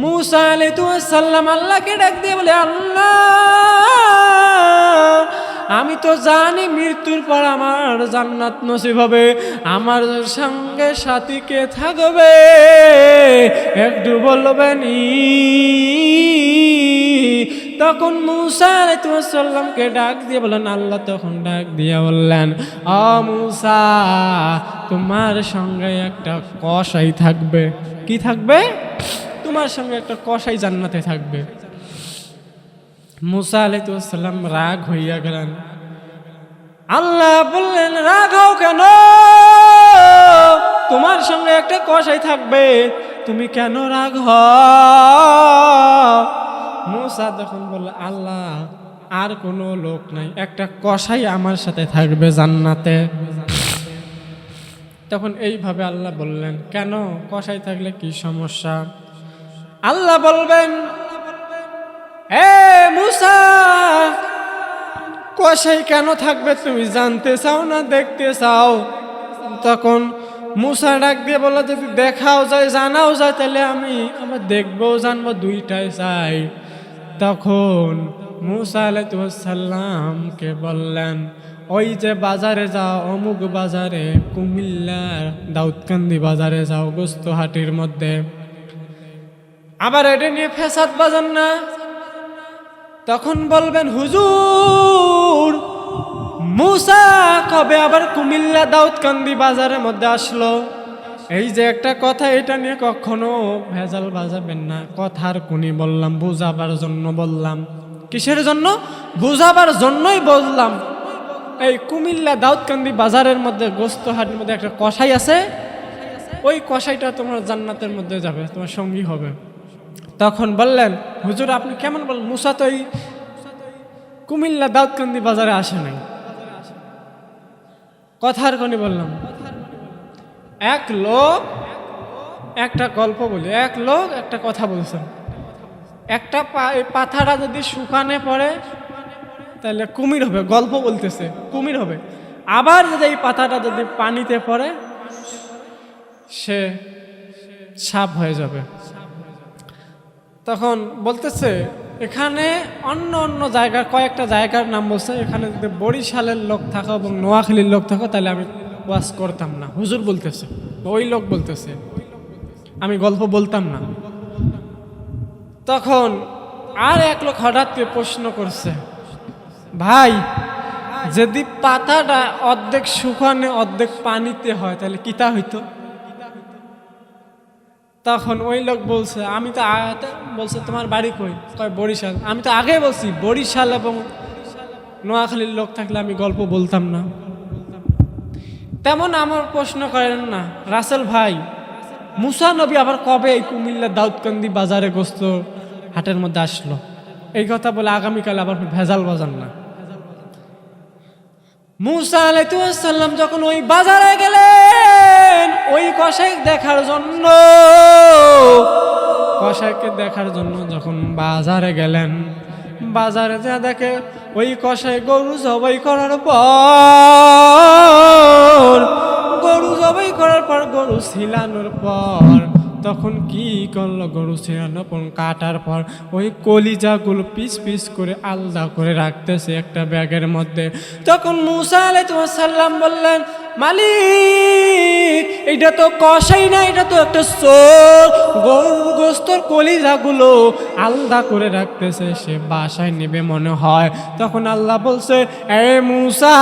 মূসা আলাইহিস সালাম আল্লাহকে ডাক দিয়ে বলে, আল্লাহ আমি তো জানি মৃত্যুর পর আমার জান্নাত নসিব হবে, আমার সঙ্গে সাথী কে থাকবে একটু বলবেন। তখন মূসা আলাইহিস সালামকে ডাক দিয়ে বলেন, আল্লাহ তখন ডাক দিয়ে বললেন, ও মূসা তোমার সঙ্গে একটা কসাই থাকবে। কি থাকবে? তোমার সঙ্গে একটা কসাই জান্নাতে থাকবে। মূসা আলাইহিস সালাম রাগ হইয়া গেলেন। আল্লাহ বললেন, রাগ হও কেন? তোমার সঙ্গে একটা কসাই থাকবে, তুমি কেন রাগ হও? মূসা তখন বলল, আল্লাহ আর কোনো লোক নাই, একটা কসাই আমার সাথে থাকবে জান্নাতে। তখন এইভাবে আল্লাহ বললেন, কেন? কসাই থাকলে কি সমস্যা? আল্লাহ বলবেন, এ মূসা কসাই কেন থাকবে তুমি জানতে চাও না দেখতে চাও? তখন মূসা ডাক দিয়ে বলল, যদি দেখাও যায় জানাও যায় তাহলে আমি আবার দেখবো জানবো, দুইটাই চাই। তখন মূসা আলাইহিস সালামকে বললেন, ওই যে বাজারে যাও, অমুক বাজারে, কুমিল্লার দাউদকান্দি বাজারে যাও, গোস্তহাটির মধ্যে। আবার এটা নিয়ে ফেসাদ বাজান না। তখন বলবেন, হুজুর মূসা কবে আবার কুমিল্লা দাউদকান্দি বাজারের মধ্যে আসলো? এই যে একটা কথা, এটা নিয়ে কখনো ভেজাল বাজাবেন না। কথার কুনি বললাম, বুঝাবার জন্য বললাম। কিসের জন্য? বুঝাবার জন্যই বললাম। এই কুমিল্লা দাউদকান্দি বাজারের মধ্যে, গোস্তহাটের মধ্যে একটা কসাই আছে, ওই কসাইটা তোমার জান্নাতের মধ্যে যাবে, তোমার সঙ্গী হবে। তখন বললেন, হুজুর আপনি কেমন বলেন? মূসা তো এই কুমিল্লা দাউদকান্দি বাজারে আসে নাই। কথার কোনি বললাম। এক লোক, একটা গল্প বলি, এক লোক একটা কথা বলছেন, একটা পাথাটা যদি শুকানে পড়ে তাহলে কুমির হবে, গল্প বলতেছে কুমির হবে। আবার যদি এই পাতাটা যদি পানিতে পড়ে সে সাপ হয়ে যাবে। তখন বলতেছে, এখানে অন্য অন্য জায়গার কয়েকটা জায়গার নাম বলছে, এখানে যদি বরিশালের লোক থাকো এবং নোয়াখালীর লোক থাকো তাহলে আমি ওয়াজ করতাম না। হুজুর বলতেছে, ওই লোক বলতেছে, আমি গল্প বলতাম না। তখন আর এক লোক হঠাৎ করে প্রশ্ন করছে, ভাই যদি পাতাটা অর্ধেক শুকানে অর্ধেক পানিতে হয় তাহলে কিতা হইতো? তখন ওই লোক বলছে, আমি তো বলছে তোমার বাড়ি কই? কয় বরিশাল। আমি তো আগে বলছি বরিশাল এবং নোয়াখালীর লোক থাকলে আমি গল্প বলতাম না। তেমন আমার প্রশ্ন করেন না রাসেল ভাই, মূসা নবী আবার কবে এই কুমিল্লা দাউদকান্দি বাজারে গোস্ত হাটের মধ্যে আসলো? এই কথা বলে আগামীকাল আবার ভেজাল বাজান না। মূসা আলাইহিস সালাম যখন ওই বাজারে গেলেন ওই কসাই দেখার জন্য, কসাইকে দেখার জন্য যখন বাজারে গেলেন, বাজারে যা দেখে ওই কসাই গরু জবাই করার পর, গরু জবাই করার পর, গরু ছিলানোর পর, তখন কি করলো? গরু ছিলানোর পর কাটার পর ওই কলিজাগুলো পিস পিস করে আলাদা করে রাখতেছে একটা ব্যাগের মধ্যে। তখন মূসা আলাইহিস সালাম বললেন, মালিক এটা তো কসাই না, এটা তো একটা চোর, গরুর গোস্তর কলিজাগুলো আলাদা করে রাখতেছে, সে বাসায় নেবে মনে হয়। তখন আল্লাহ বলছে, এ মূসা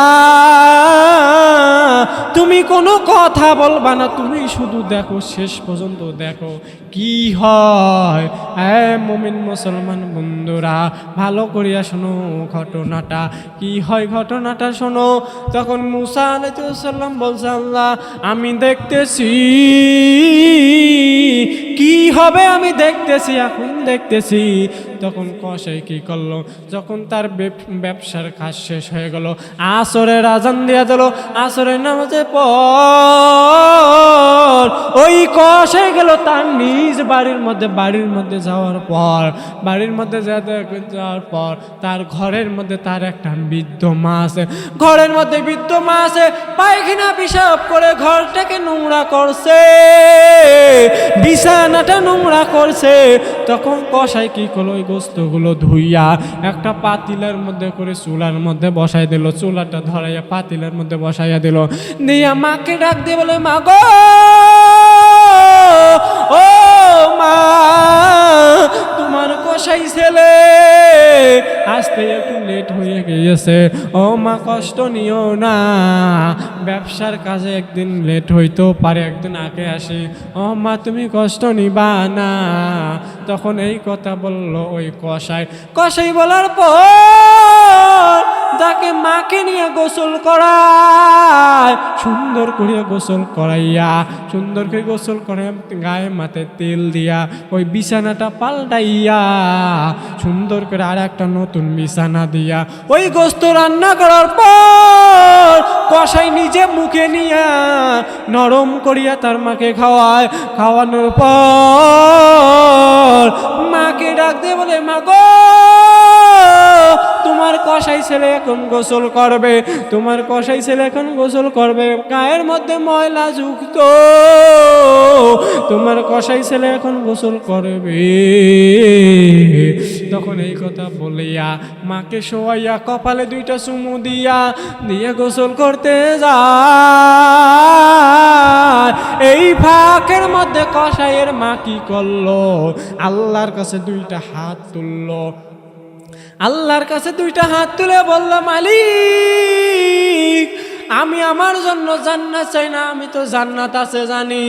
তুমি কোনো কথা বলবা না, তুমি শুধু দেখো, শেষ পর্যন্ত দেখো কি হয়। এ মুমিন মুসলমান বন্ধুরা ভালো করিয়া শোনো ঘটনাটা কি হয়, ঘটনাটা শোনো। তখন মূসা আলাইহিস সালাম বলছে, আল্লাহ আমি দেখতেছি কি হবে, আমি দেখতেছি, এখন দেখতেছি। তখন কসাই কি করলো, যখন তার ব্যবসার কাজ শেষ হয়ে গেল, আসরের আজান দিয়া দিল, আসরের নামাজে পর ওই কসাই গেল তার নিজ বাড়ির মধ্যে যাওয়ার পর তার ঘরের মধ্যে তার একটা বৃদ্ধ মা আছে, ঘরের মধ্যে বৃদ্ধ মা আছে, পায়খানা পেশাব করে ঘরটাকে নোংরা করছে, বিছানাটা নোংরা করছে। তখন কসাই কি করলো, ওই গোস্তগুলো ধুইয়া একটা পাতিলের মধ্যে করে চুলার মধ্যে বসাই দিল, চুলাটা ধরাইয়া পাতিলের মধ্যে বসাইয়া দিল, দিয়া মাকে ডাক দিয়ে বলে, মা গো, ও মা, তোমার কসাই ছেলে আসতে একটু লেট হয়ে গিয়েছে, ও মা কষ্ট নিও না, ব্যবসার কাজে একদিন লেট হইতেও পারে, একদিন আগে আসি, ও মা তুমি কষ্ট নিবা না। তখন এই কথা বলল ওই কসাই বলার পর তাকে মাকে নিয়ে গোসল করায়, সুন্দর করে গোসল করাইয়া, সুন্দর করে গোসল করে গায়ে মাথায় তেল দিয়া ওই বিছানাটা পাল্টাইয়া সুন্দর করে আর একটা নতুন বিছানা দিয়া ওই গোস্ত রান্না করার পর কসাই নিজে মুখে নিয়া নরম করিয়া তার মাকে খাওয়ানোর পর মাকে ডাক দিয়ে বলে, মা গো, তোমার কসাই ছেলে এখন গোসল করবে, তোমার কসাই ছেলে এখন গোসল করবে, গায়ের মধ্যে ময়লা যুক্ত, তোমার কসাই ছেলে এখন গোসল করবে। তখন এই কথা বলিয়া মাকে শোয়াইয়া কপালে দুইটা চুমু দিয়ে গোসল করতে যায়। এই ফাঁকের মধ্যে কসাইয়ের মা কি করলো, আল্লাহর কাছে দুইটা হাত তুললো, আল্লাহর কাছে দুইটা হাত তুলে বলল, মালিক, আমি আমার জন্য জান্নাত চাই না, আমি তো জান্নাত আছে জানি,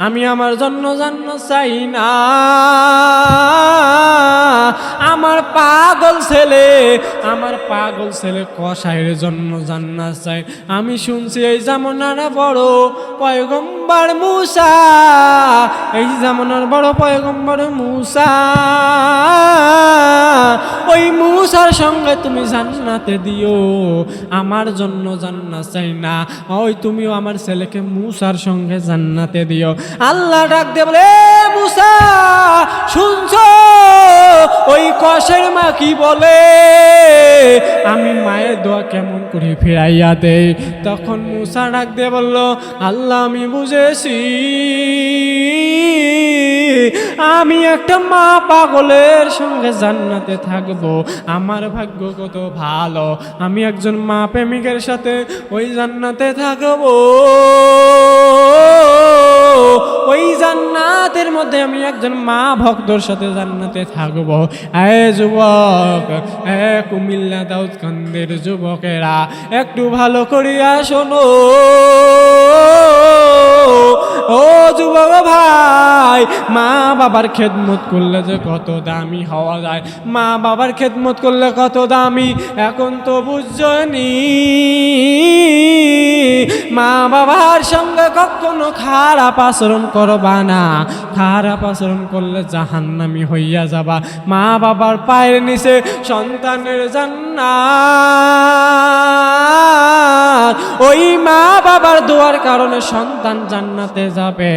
আমি আমার জন্য জান্নাত চাই না, আমার পাগল ছেলে কসাইয়ের জন্য জান্নাত চাই। আমি শুনছি এই জামানার বড় পয়গম্বর মুসা, এই জামানার বড় পয়গম্বর মুসা, ওই মুসার সঙ্গে তুমি জান্নাতে দিও, আমার জন্য জান্নাত চাই না, ওই তুমিও আমার ছেলেকে মুসার সঙ্গে জান্নাতে দিও। আল্লাহ ডাক দিয়ে বলে, মুসা শুনছো ওই কসাইয়ের মা কি বলে, আমি মায়ের দোয়া কেমন করে ফিরাইয়া দেই। তখন মুসা ডাক দিয়ে বলল, আল্লাহ আমি বুঝেছি, আমি একটা মা পাগলের সঙ্গে জান্নাতে থাকবো, আমার ভাগ্য কত ভালো, আমি একজন মা প্রেমিকের সাথে ওই জান্নাতে থাকবো, ওই জান্নাতের মধ্যে আমি একজন মা ভক্তর সাথে জান্নাতে থাকবো। এ যুবক, এ কুমিল্লা দাউদকান্দির যুবকেরা, একটু ভালো করিয়া শোনো, ও যুবক ভাই, মা বাবার খেদমত করলে যে কত দামি হওয়া যায়, মা বাবার খেদমত করলে কত দামি এখন তো বুঝনি। মা বাবার সঙ্গে কখনো খারাপ আচরণ করবা না, খারাপ আচরণ করলে জাহান্নামী হইয়া যাবা। মা বাবার পায়ের নিচে সন্তানের জান্নাত, ওই মা বাবার দোয়ার কারণে সন্তান জান্নাতে যাবে।